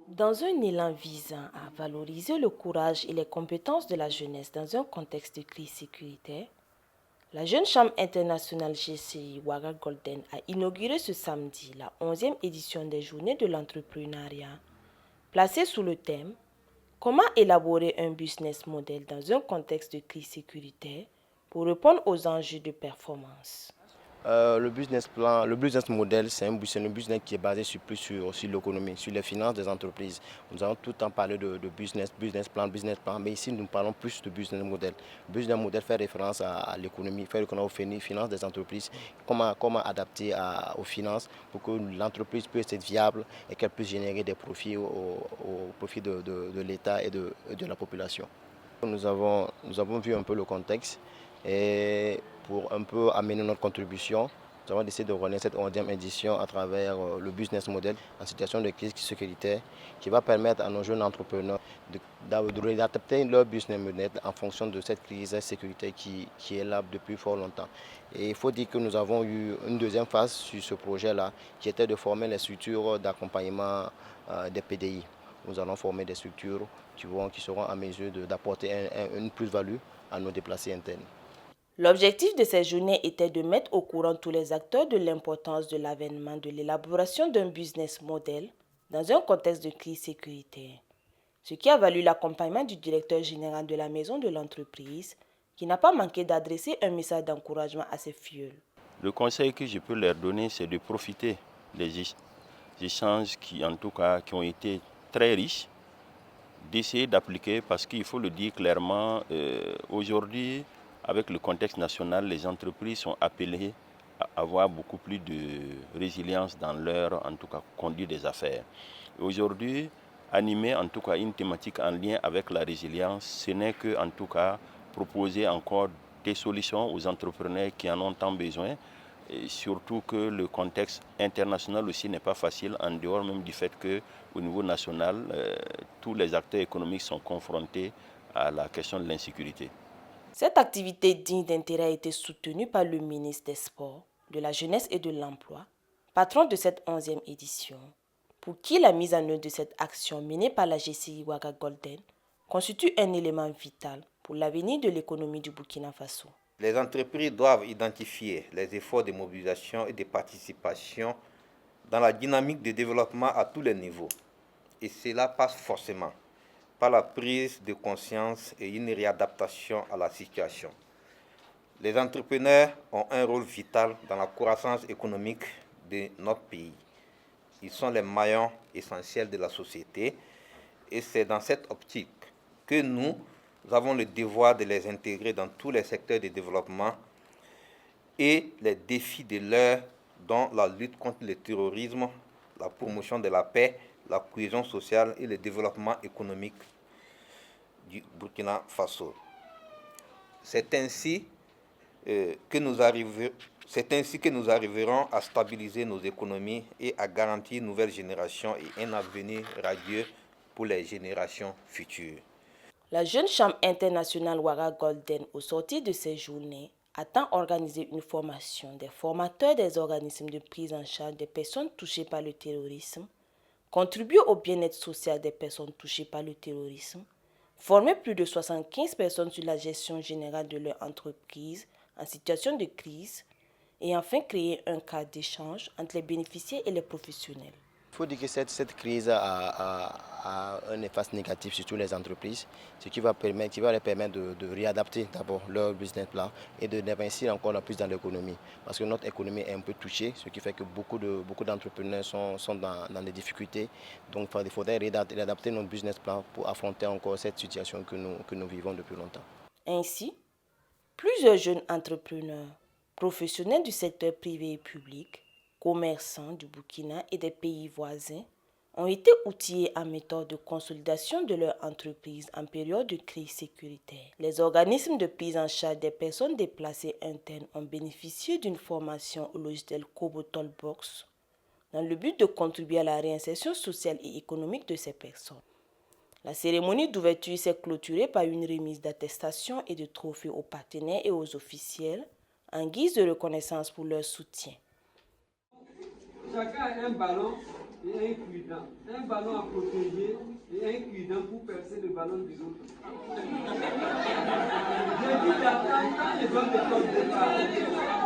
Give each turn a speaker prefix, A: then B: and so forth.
A: Dans un élan visant à valoriser le courage et les compétences de la jeunesse dans un contexte de crise sécuritaire, la Jeune Chambre internationale GCI Ouaga Golden a inauguré ce samedi la 11e édition des Journées de l'entrepreneuriat, placée sous le thème Comment élaborer un business model dans un contexte de crise sécuritaire pour répondre aux enjeux de performance.
B: Le business plan, le business model, c'est un business qui est basé sur l'économie, sur les finances des entreprises. Nous allons tout le temps parler de business plan, mais ici nous parlons plus de business model. Business model fait référence à l'économie, fait référence aux finances des entreprises, comment adapter aux finances pour que l'entreprise puisse être viable et qu'elle puisse générer des profits au profit de l'État et de la population. Nous avons vu un peu le contexte et pour un peu amener notre contribution, nous avons décidé de runner cette 11e édition à travers le business model en situation de crise sécuritaire qui va permettre à nos jeunes entrepreneurs d'adapter leur business model en fonction de cette crise sécuritaire qui est là depuis fort longtemps. Et il faut dire que nous avons eu une deuxième phase sur ce projet-là qui était de former les structures d'accompagnement des PDI. Nous allons former des structures qui seront en mesure d'apporter une plus-value à nos déplacés internes.
A: L'objectif de ces journées était de mettre au courant tous les acteurs de l'importance de l'avènement de l'élaboration d'un business model dans un contexte de crise sécuritaire, ce qui a valu l'accompagnement du directeur général de la maison de l'entreprise, qui n'a pas manqué d'adresser un message d'encouragement à ses fioles.
C: Le conseil que je peux leur donner, c'est de profiter des échanges qui, en tout cas, qui ont été très riches, d'essayer d'appliquer, parce qu'il faut le dire clairement, aujourd'hui, avec le contexte national, les entreprises sont appelées à avoir beaucoup plus de résilience dans leur, en tout cas, conduite des affaires. Aujourd'hui, animer, en tout cas, une thématique en lien avec la résilience, ce n'est que, en tout cas, proposer encore des solutions aux entrepreneurs qui en ont tant besoin. Et surtout que le contexte international aussi n'est pas facile, en dehors même du fait qu'au niveau national, tous les acteurs économiques sont confrontés à la question de l'insécurité.
A: Cette activité digne d'intérêt a été soutenue par le ministre des Sports, de la Jeunesse et de l'Emploi, patron de cette 11e édition, pour qui la mise en œuvre de cette action menée par la GCI Ouaga Golden constitue un élément vital pour l'avenir de l'économie du Burkina Faso.
D: Les entreprises doivent identifier les efforts de mobilisation et de participation dans la dynamique de développement à tous les niveaux. Et cela passe forcément par la prise de conscience et une réadaptation à la situation. Les entrepreneurs ont un rôle vital dans la croissance économique de notre pays. Ils sont les maillons essentiels de la société et c'est dans cette optique que nous avons le devoir de les intégrer dans tous les secteurs de développement et les défis de l'heure, dont la lutte contre le terrorisme, la promotion de la paix, la cohésion sociale et le développement économique du Burkina Faso. C'est ainsi que nous arriverons à stabiliser nos économies et à garantir une nouvelle génération et un avenir radieux pour les générations futures.
A: La Jeune Chambre internationale Ouaga Golden, au sortir de ces journées, attend organiser une formation des formateurs des organismes de prise en charge des personnes touchées par le terrorisme, contribuer au bien-être social des personnes touchées par le terrorisme, former plus de 75 personnes sur la gestion générale de leur entreprise en situation de crise et enfin créer un cadre d'échange entre les bénéficiaires et les professionnels.
B: Il faut dire que cette crise a un effet négatif sur toutes les entreprises, ce qui va les permettre de réadapter d'abord leur business plan et d'investir encore plus dans l'économie. Parce que notre économie est un peu touchée, ce qui fait que beaucoup d'entrepreneurs sont dans des difficultés. Donc il faudrait réadapter notre business plan pour affronter encore cette situation que nous vivons depuis longtemps.
A: Ainsi, plusieurs jeunes entrepreneurs, professionnels du secteur privé et public, commerçants du Burkina et des pays voisins ont été outillés en méthode de consolidation de leur entreprise en période de crise sécuritaire. Les organismes de prise en charge des personnes déplacées internes ont bénéficié d'une formation au logiciel Cobotol Box dans le but de contribuer à la réinsertion sociale et économique de ces personnes. La cérémonie d'ouverture s'est clôturée par une remise d'attestations et de trophées aux partenaires et aux officiels en guise de reconnaissance pour leur soutien.
E: Chacun a un ballon et un cure-dent. Un ballon à protéger et un cure-dent pour percer le ballon de l'autre. J'ai dit d'attendre quand les hommes de départ.